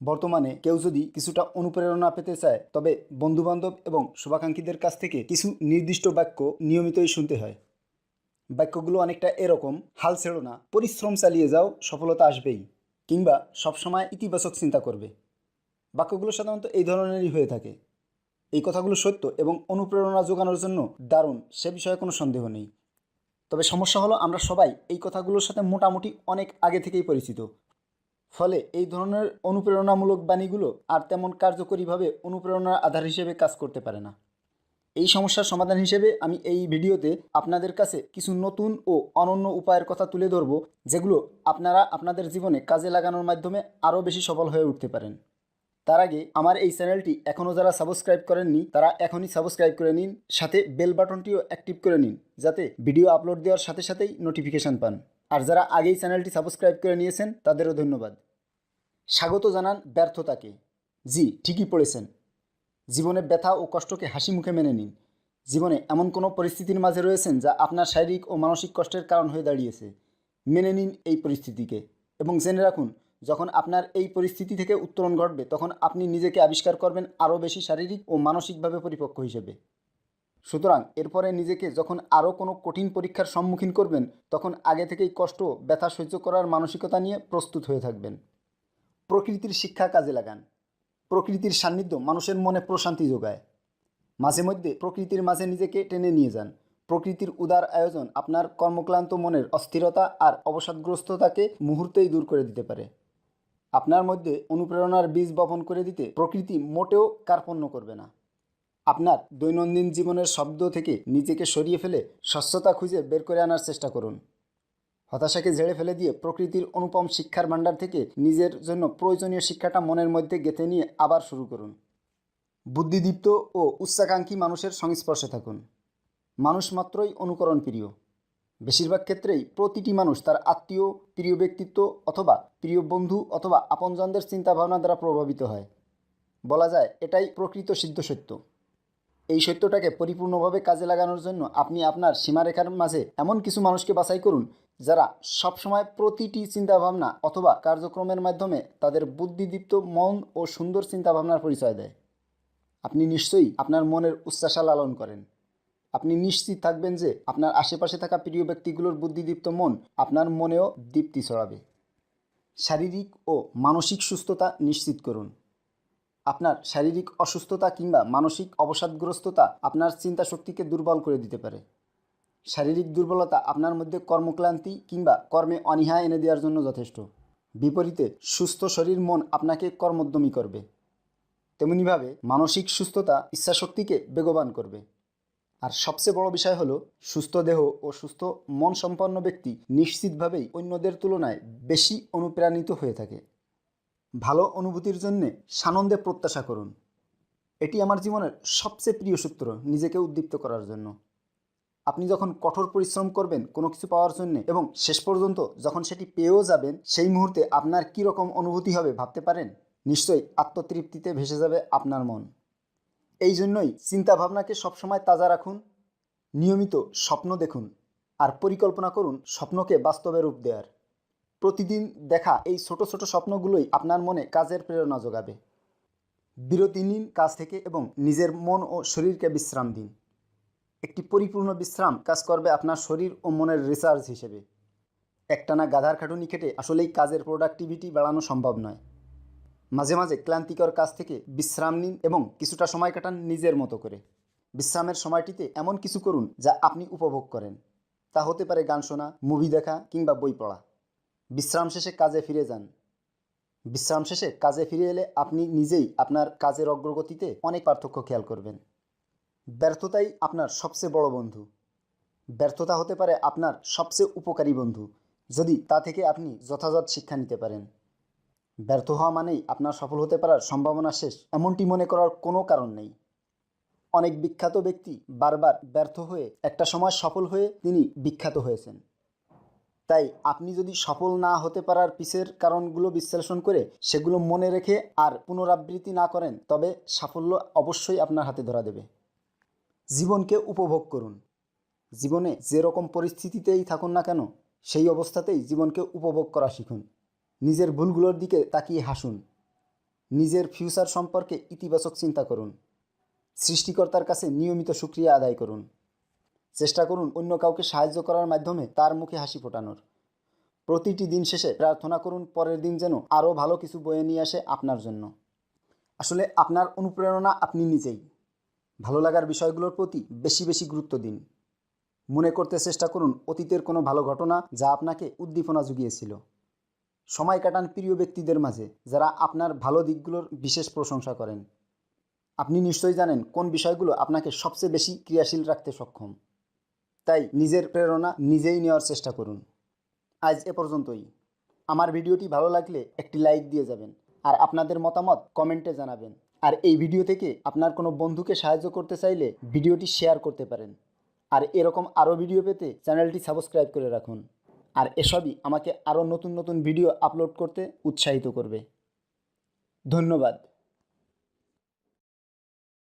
বর্তমানে কেউ যদি কিছুটা অনুপ্রেরণা পেতে চায় তবে বন্ধুবান্ধব এবং শুভাকাঙ্ক্ষীদের কাছ থেকে কিছু নির্দিষ্ট বাক্য নিয়মিতই শুনতে হয়। বাক্যগুলো অনেকটা এরকম: হাল ছেড়ো না, পরিশ্রম চালিয়ে যাও, সফলতা আসবেই, কিংবা সবসময় ইতিবাচক চিন্তা করবে। বাক্যগুলো সাধারণত এই ধরনেরই হয়ে থাকে। এই কথাগুলো সত্য এবং অনুপ্রেরণা যোগানোর জন্য দারুণ, সে বিষয়ে কোনো সন্দেহ নেই। তবে সমস্যা হলো, আমরা সবাই এই কথাগুলোর সাথে মোটামুটি অনেক আগে থেকেই পরিচিত। ফলে এই ধরনের অনুপ্রেরণামূলক বাণীগুলো আর তেমন কার্যকরীভাবে অনুপ্রেরণার আধার হিসেবে কাজ করতে পারে না। এই সমস্যার সমাধান হিসেবে আমি এই ভিডিওতে আপনাদের কাছে কিছু নতুন ও অনন্য উপায়ের কথা তুলে ধরব, যেগুলো আপনারা আপনাদের জীবনে কাজে লাগানোর মাধ্যমে আরও বেশি সফল হয়ে উঠতে পারেন। তার আগে আমার এই চ্যানেলটি এখনও যারা সাবস্ক্রাইব করেননি তারা এখনই সাবস্ক্রাইব করে নিন, সাথে বেল বাটনটিও অ্যাক্টিভ করে নিন, যাতে ভিডিও আপলোড দেওয়ার সাথে সাথেই নোটিফিকেশান পান। আর যারা আগেই চ্যানেলটি সাবস্ক্রাইব করে নিয়েছেন তাদেরও ধন্যবাদ। স্বাগত জানান ব্যর্থতাকে। জি, ঠিকই পড়েছেন। জীবনে ব্যথা ও কষ্টকে হাসি মুখে মেনে নিন। জীবনে এমন কোনো পরিস্থিতির মাঝে রয়েছেন যা আপনার শারীরিক ও মানসিক কষ্টের কারণ হয়ে দাঁড়িয়েছে। মেনে নিন এই পরিস্থিতিকে এবং জেনে রাখুন, যখন আপনার এই পরিস্থিতি থেকে উত্তরণ ঘটবে তখন আপনি নিজেকে আবিষ্কার করবেন আরও বেশি শারীরিক ও মানসিকভাবে পরিপক্ক হিসেবে। সুতরাং এরপরে নিজেকে যখন আরও কোনো কঠিন পরীক্ষার সম্মুখীন করবেন তখন আগে থেকেই কষ্ট, ব্যথা সহ্য করার মানসিকতা নিয়ে প্রস্তুত হয়ে থাকবেন। প্রকৃতির শিক্ষা কাজে লাগান। প্রকৃতির সান্নিধ্য মানুষের মনে প্রশান্তি যোগায়। মাঝে মধ্যে প্রকৃতির মাঝে নিজেকে টেনে নিয়ে যান। প্রকৃতির উদার আয়োজন আপনার কর্মক্লান্ত মনের অস্থিরতা আর অবসাদগ্রস্ততাকে মুহূর্তেই দূর করে দিতে পারে। আপনার মধ্যে অনুপ্রেরণার বীজ বপন করে দিতে প্রকৃতি মোটেও কার্পণ্য করবে না। আপনার দৈনন্দিন জীবনের শব্দ থেকে নিজেকে সরিয়ে ফেলে স্বচ্ছতা খুঁজে বের করে আনার চেষ্টা করুন। হতাশাকে ঝেড়ে ফেলে দিয়ে প্রকৃতির অনুপম শিক্ষার ভাণ্ডার থেকে নিজের জন্য প্রয়োজনীয় শিক্ষাটা মনের মধ্যে গেঁথে নিয়ে আবার শুরু করুন। বুদ্ধিদীপ্ত ও উচ্চাকাঙ্ক্ষী মানুষের সংস্পর্শে থাকুন। মানুষ মাত্রই অনুকরণ প্রিয়। বেশিরভাগ ক্ষেত্রেই প্রতিটি মানুষ তার আত্মীয়, প্রিয় ব্যক্তিত্ব অথবা প্রিয় বন্ধু অথবা আপনজনদের চিন্তাভাবনা দ্বারা প্রভাবিত হয়। বলা যায় এটাই প্রকৃত সিদ্ধ সত্য। এই সত্যটাকে পরিপূর্ণভাবে কাজে লাগানোর জন্য আপনি আপনার সীমারেখার মাঝে এমন কিছু মানুষকে বাছাই করুন যারা সবসময় প্রতিটি চিন্তাভাবনা অথবা কার্যক্রমের মাধ্যমে তাদের বুদ্ধিদীপ্ত মন ও সুন্দর চিন্তাভাবনার পরিচয় দেয়। আপনি নিশ্চয়ই আপনার মনের উচ্চাশা লালন করেন। আপনি নিশ্চিত থাকবেন যে আপনার আশেপাশে থাকা প্রিয় ব্যক্তিগুলোর বুদ্ধিদীপ্ত মন আপনার মনেও দীপ্তি ছড়াবে। শারীরিক ও মানসিক সুস্থতা নিশ্চিত করুন। আপনার শারীরিক অসুস্থতা কিংবা মানসিক অবসাদগ্রস্ততা আপনার চিন্তা শক্তিকে দুর্বল করে দিতে পারে। শারীরিক দুর্বলতা আপনার মধ্যে কর্মক্লান্তি কিংবা কর্মে অনীহা এনে দেওয়ার জন্য যথেষ্ট। বিপরীতে সুস্থ শরীর মন আপনাকে কর্মোদ্যমী করবে। তেমনিভাবে মানসিক সুস্থতা ইচ্ছাশক্তিকে বেগবান করবে। আর সবচেয়ে বড় বিষয় হলো, সুস্থ দেহ ও সুস্থ মন সম্পন্ন ব্যক্তি নিশ্চিতভাবেই অন্যদের তুলনায় বেশি অনুপ্রাণিত হয়ে থাকে। ভালো অনুভূতির জন্যে সানন্দে প্রত্যাশা করুন। এটি আমার জীবনের সবচেয়ে প্রিয় সূত্র নিজেকে উদ্দীপ্ত করার জন্য। আপনি যখন কঠোর পরিশ্রম করবেন কোনো কিছু পাওয়ার জন্যে এবং শেষ পর্যন্ত যখন সেটি পেয়েও যাবেন, সেই মুহূর্তে আপনার কী রকম অনুভূতি হবে ভাবতে পারেন? নিশ্চয়ই আত্মতৃপ্তিতে ভেসে যাবে আপনার মন। এই জন্যই চিন্তাভাবনাকে সবসময় তাজা রাখুন, নিয়মিত স্বপ্ন দেখুন আর পরিকল্পনা করুন স্বপ্নকে বাস্তবে রূপ দেওয়ার। প্রতিদিন দেখা এই ছোট ছোট স্বপ্নগুলোই আপনার মনে কাজের প্রেরণা যোগাবে। বিরতি নিন কাজ থেকে এবং নিজের মন ও শরীরকে বিশ্রাম দিন। একটি পরিপূর্ণ বিশ্রাম কাজ করবে আপনার শরীর ও মনের রিচার্জ হিসেবে। একটানা গাধার খাটুনি খেটে আসলেই কাজের প্রোডাক্টিভিটি বাড়ানো সম্ভব নয়। মাঝে মাঝে ক্লান্তিকর কাজ থেকে বিশ্রাম নিন এবং কিছুটা সময় কাটান নিজের মতো করে। বিশ্রামের সময়টিতে এমন কিছু করুন যা আপনি উপভোগ করেন। তা হতে পারে গান শোনা, মুভি দেখা কিংবা বই পড়া। বিশ্রাম শেষে কাজে ফিরে যান। বিশ্রাম শেষে কাজে ফিরে এলে আপনি নিজেই আপনার কাজের অগ্রগতিতে অনেক পার্থক্য খেয়াল করবেন। ব্যর্থতাই আপনার সবচেয়ে বড় বন্ধু। ব্যর্থতা হতে পারে আপনার সবচেয়ে উপকারী বন্ধু, যদি তা থেকে আপনি যথাযথ শিক্ষা নিতে পারেন। ব্যর্থ হওয়া মানেই আপনার সফল হতে পারার সম্ভাবনা শেষ, এমনটি মনে করার কোনো কারণ নেই। অনেক বিখ্যাত ব্যক্তি বারবার ব্যর্থ হয়ে একটা সময় সফল হয়ে তিনি বিখ্যাত হয়েছেন। তাই আপনি যদি সফল না হতে পারার পিছের কারণগুলো বিশ্লেষণ করে সেগুলো মনে রেখে আর পুনরাবৃত্তি না করেন, তবে সাফল্য অবশ্যই আপনার হাতে ধরা দেবে। জীবনকে উপভোগ করুন। জীবনে যেরকম পরিস্থিতিতেই থাকুন না কেন, সেই অবস্থাতেই জীবনকে উপভোগ করা শিখুন। নিজের ভুলগুলোর দিকে তাকিয়ে হাসুন। নিজের ফিউচার সম্পর্কে ইতিবাচক চিন্তা করুন। সৃষ্টিকর্তার কাছে নিয়মিত শুকরিয়া আদায় করুন। চেষ্টা করুন অন্য কাউকে সাহায্য করার মাধ্যমে তার মুখে হাসি ফোটানোর। প্রতিটি দিন শেষে প্রার্থনা করুন পরের দিন যেন আরও ভালো কিছু বয়ে নিয়ে আসে আপনার জন্য। আসলে আপনার অনুপ্রেরণা আপনি নিজেই। ভালো লাগার বিষয়গুলোর প্রতি বেশি বেশি গুরুত্ব দিন। মনে করতে চেষ্টা করুন অতীতের কোনো ভালো ঘটনা যা আপনাকে উদ্দীপনা জুগিয়েছিল। সময় কাটান প্রিয় ব্যক্তিদের মাঝে যারা আপনার ভালো দিকগুলোর বিশেষ প্রশংসা করেন। আপনি নিশ্চয়ই জানেন কোন বিষয়গুলো আপনাকে সবচেয়ে বেশি ক্রিয়াশীল রাখতে সক্ষম। তাই নিজের প্রেরণা নিজেই নেওয়ার চেষ্টা করুন। আজ এ পর্যন্তই। আমার ভিডিওটি ভালো লাগলে একটি লাইক দিয়ে যাবেন আর আপনাদের মতামত কমেন্টে জানাবেন। আর এই ভিডিও থেকে আপনার কোনো বন্ধুকে সাহায্য করতে চাইলে ভিডিওটি শেয়ার করতে পারেন। আর এরকম আরও ভিডিও পেতে চ্যানেলটি সাবস্ক্রাইব করে রাখুন। আর এসবই আমাকে আরও নতুন নতুন ভিডিও আপলোড করতে উৎসাহিত করবে। ধন্যবাদ।